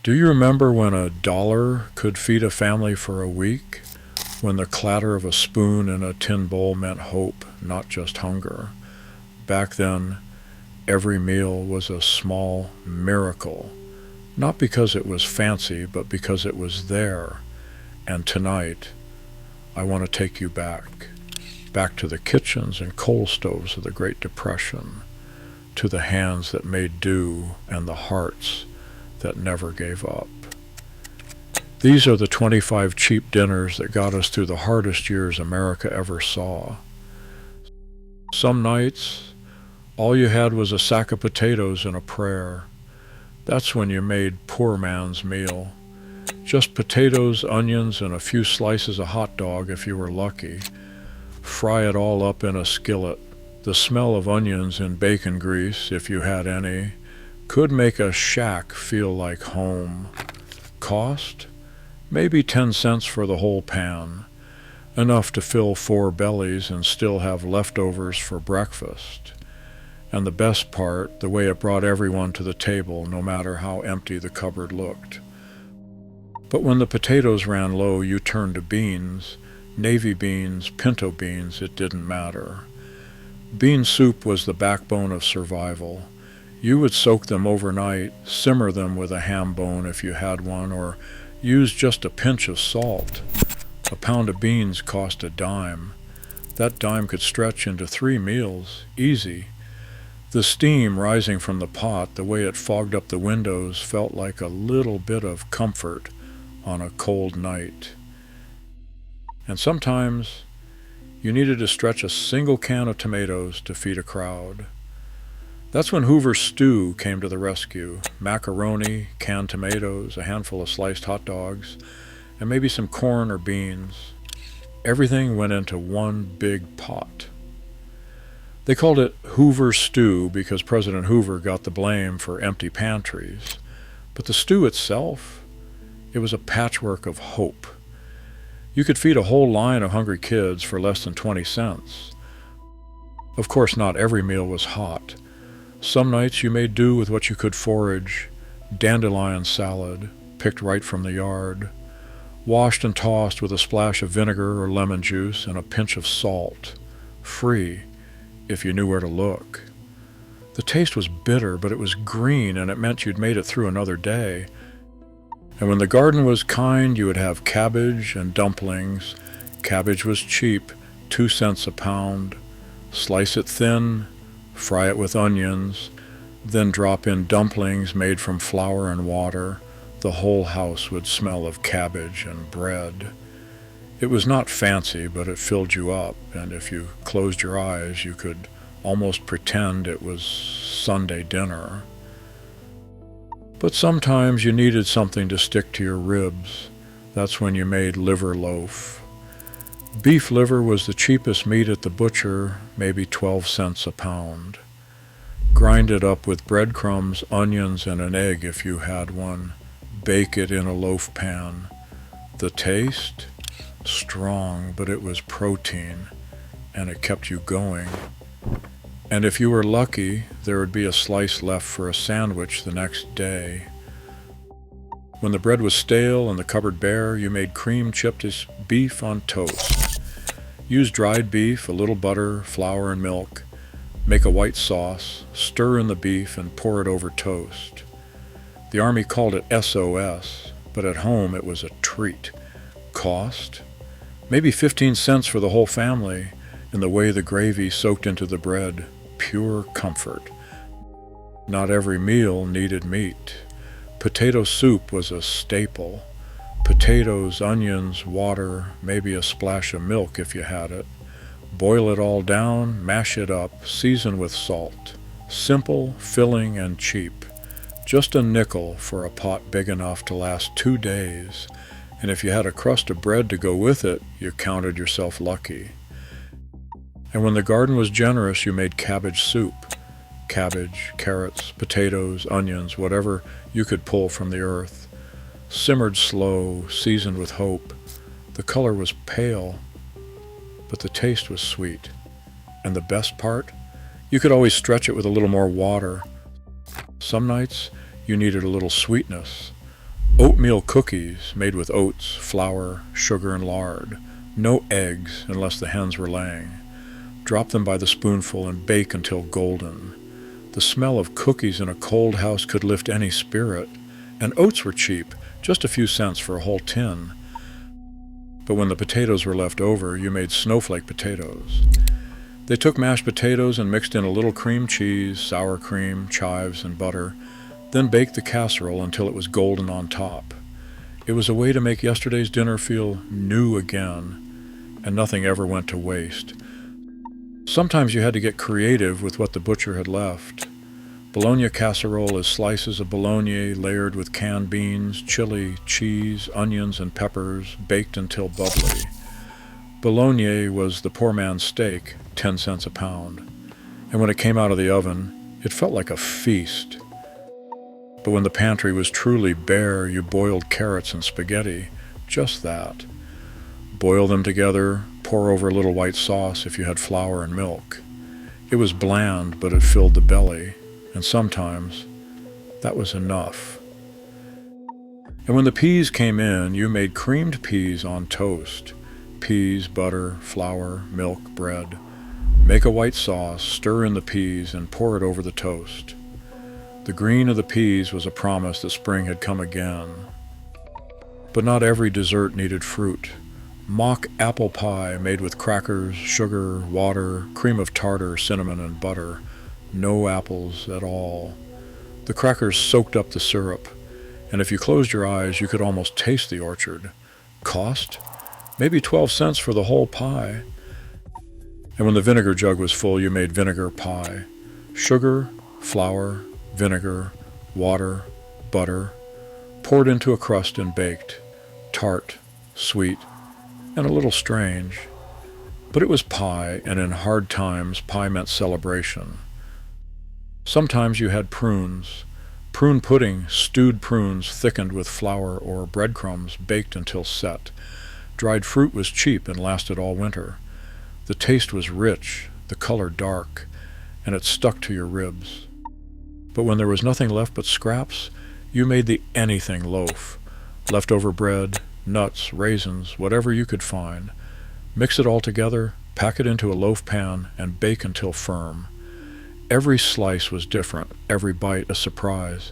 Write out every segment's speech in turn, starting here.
Do you remember when $1 could feed a family for a week? When the clatter of a spoon in a tin bowl meant hope, not just hunger. Back then, every meal was a small miracle. Not because it was fancy, but because it was there. And tonight, I want to take you back. Back to the kitchens and coal stoves of the Great Depression. To the hands that made do and the hearts that never gave up. These are the 25 cheap dinners that got us through the hardest years America ever saw. Some nights, all you had was a sack of potatoes and a prayer. That's when you made poor man's meal. Just potatoes, onions, and a few slices of hot dog if you were lucky. Fry it all up in a skillet. The smell of onions and bacon grease, if you had any, could make a shack feel like home. Cost? Maybe 10 cents for the whole pan. Enough to fill 4 bellies and still have leftovers for breakfast. And the best part, the way it brought everyone to the table, no matter how empty the cupboard looked. But when the potatoes ran low, you turned to beans. Navy beans, pinto beans, it didn't matter. Bean soup was the backbone of survival. You would soak them overnight, simmer them with a ham bone if you had one, or use just a pinch of salt. A pound of beans cost a dime. That dime could stretch into 3 meals, easy. The steam rising from the pot, the way it fogged up the windows, felt like a little bit of comfort on a cold night. And sometimes you needed to stretch a single can of tomatoes to feed a crowd. That's when Hoover's stew came to the rescue. Macaroni, canned tomatoes, a handful of sliced hot dogs, and maybe some corn or beans. Everything went into one big pot. They called it Hoover's stew because President Hoover got the blame for empty pantries. But the stew itself, it was a patchwork of hope. You could feed a whole line of hungry kids for less than 20 cents. Of course, not every meal was hot. Some nights you made do with what you could forage. Dandelion salad, picked right from the yard. Washed and tossed with a splash of vinegar or lemon juice and a pinch of salt. Free, if you knew where to look. The taste was bitter, but it was green, and it meant you'd made it through another day. And when the garden was kind, you would have cabbage and dumplings. Cabbage was cheap, 2 cents a pound. Slice it thin, fry it with onions, then drop in dumplings made from flour and water. The whole house would smell of cabbage and bread. It was not fancy, but it filled you up, and if you closed your eyes, you could almost pretend it was Sunday dinner. But sometimes you needed something to stick to your ribs. That's when you made liver loaf. Beef liver was the cheapest meat at the butcher, maybe 12 cents a pound. Grind it up with breadcrumbs, onions, and an egg if you had one. Bake it in a loaf pan. The taste? Strong, but it was protein, and it kept you going. And if you were lucky, there would be a slice left for a sandwich the next day. When the bread was stale and the cupboard bare, you made cream chipped beef on toast. Use dried beef, a little butter, flour, and milk. Make a white sauce, stir in the beef, and pour it over toast. The Army called it SOS, but at home it was a treat. Cost? Maybe 15 cents for the whole family, and the way the gravy soaked into the bread. Pure comfort. Not every meal needed meat. Potato soup was a staple. Potatoes, onions, water, maybe a splash of milk if you had it. Boil it all down, mash it up, season with salt. Simple, filling, and cheap. Just a nickel for a pot big enough to last 2 days. And if you had a crust of bread to go with it, you counted yourself lucky. And when the garden was generous, you made cabbage soup. Cabbage, carrots, potatoes, onions, whatever you could pull from the earth. Simmered slow, seasoned with hope. The color was pale, but the taste was sweet. And the best part? You could always stretch it with a little more water. Some nights, you needed a little sweetness. Oatmeal cookies made with oats, flour, sugar, and lard. No eggs unless the hens were laying. Drop them by the spoonful and bake until golden. The smell of cookies in a cold house could lift any spirit. And oats were cheap, just a few cents for a whole tin. But when the potatoes were left over, you made snowflake potatoes. They took mashed potatoes and mixed in a little cream cheese, sour cream, chives, and butter, then baked the casserole until it was golden on top. It was a way to make yesterday's dinner feel new again, and nothing ever went to waste. Sometimes you had to get creative with what the butcher had left. Bologna casserole is slices of bologna layered with canned beans, chili, cheese, onions, and peppers, baked until bubbly. Bologna was the poor man's steak, 10 cents a pound. And when it came out of the oven, it felt like a feast. But when the pantry was truly bare, you boiled carrots and spaghetti, just that. Boil them together, pour over a little white sauce if you had flour and milk. It was bland, but it filled the belly, and sometimes that was enough. And when the peas came in, you made creamed peas on toast. Peas, butter, flour, milk, bread. Make a white sauce, stir in the peas, and pour it over the toast. The green of the peas was a promise that spring had come again. But not every dessert needed fruit. Mock apple pie made with crackers, sugar, water, cream of tartar, cinnamon, and butter. No apples at all. The crackers soaked up the syrup, and if you closed your eyes, you could almost taste the orchard. Cost? Maybe 12 cents for the whole pie. And when the vinegar jug was full, you made vinegar pie. Sugar, flour, vinegar, water, butter, poured into a crust and baked. Tart, sweet, and a little strange. But it was pie, and in hard times, pie meant celebration. Sometimes you had prunes. Prune pudding, stewed prunes thickened with flour or breadcrumbs, baked until set. Dried fruit was cheap and lasted all winter. The taste was rich, the color dark, and it stuck to your ribs. But when there was nothing left but scraps, you made the anything loaf. Leftover bread, nuts, raisins, whatever you could find. Mix it all together, pack it into a loaf pan, and bake until firm. Every slice was different, every bite a surprise.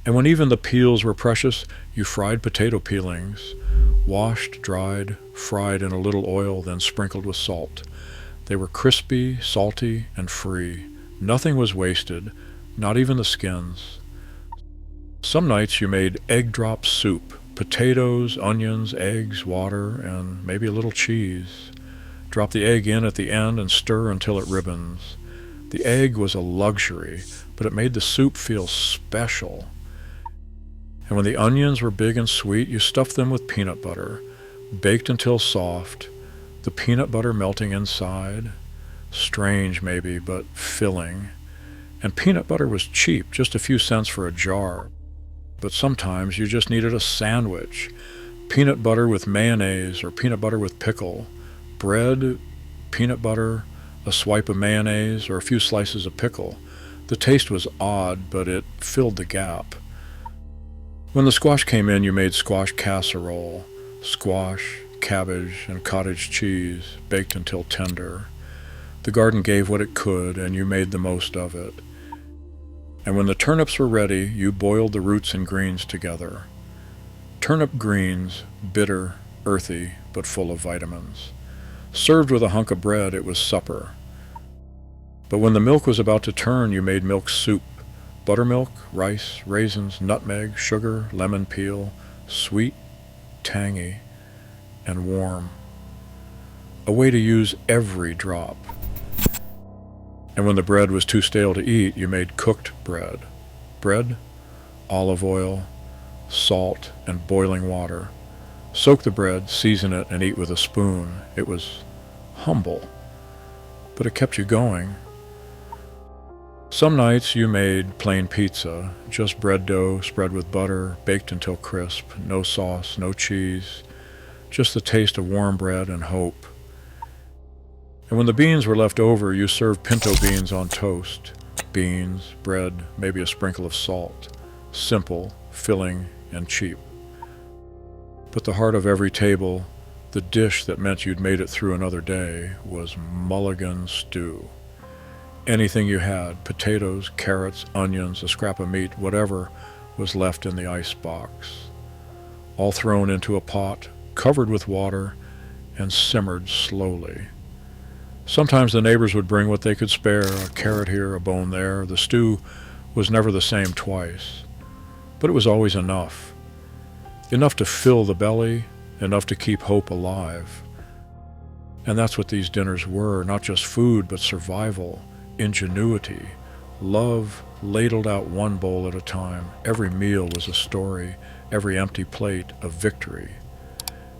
And when even the peels were precious, you fried potato peelings. Washed, dried, fried in a little oil, then sprinkled with salt. They were crispy, salty, and free. Nothing was wasted, not even the skins. Some nights you made egg drop soup, potatoes, onions, eggs, water, and maybe a little cheese. Drop the egg in at the end and stir until it ribbons. The egg was a luxury, but it made the soup feel special. And when the onions were big and sweet, you stuffed them with peanut butter, baked until soft, the peanut butter melting inside. Strange maybe, but filling. And peanut butter was cheap, just a few cents for a jar. But sometimes you just needed a sandwich. Peanut butter with mayonnaise or peanut butter with pickle. Bread, peanut butter, a swipe of mayonnaise, or a few slices of pickle. The taste was odd, but it filled the gap. When the squash came in, you made squash casserole. Squash, cabbage, and cottage cheese, baked until tender. The garden gave what it could, and you made the most of it. And when the turnips were ready, you boiled the roots and greens together. Turnip greens, bitter, earthy, but full of vitamins. Served with a hunk of bread, it was supper. But when the milk was about to turn, you made milk soup. Buttermilk, rice, raisins, nutmeg, sugar, lemon peel, sweet, tangy, and warm. A way to use every drop. And when the bread was too stale to eat, you made cooked bread. Bread, olive oil, salt, and boiling water. Soak the bread, season it, and eat with a spoon. It was humble, but it kept you going. Some nights you made plain pizza, just bread dough spread with butter, baked until crisp, no sauce, no cheese, just the taste of warm bread and hope. And when the beans were left over, you served pinto beans on toast. Beans, bread, maybe a sprinkle of salt. Simple, filling, and cheap. But the heart of every table, the dish that meant you'd made it through another day, was mulligan stew. Anything you had, potatoes, carrots, onions, a scrap of meat, whatever, was left in the ice box, all thrown into a pot, covered with water, and simmered slowly. Sometimes the neighbors would bring what they could spare, a carrot here, a bone there. The stew was never the same twice, but it was always enough. Enough to fill the belly, enough to keep hope alive. And that's what these dinners were, not just food, but survival, ingenuity, love ladled out one bowl at a time. Every meal was a story, every empty plate a victory.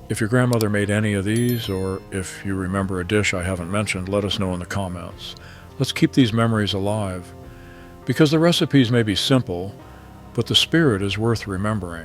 If your grandmother made any of these, or if you remember a dish I haven't mentioned, let us know in the comments. Let's keep these memories alive, because the recipes may be simple, but the spirit is worth remembering.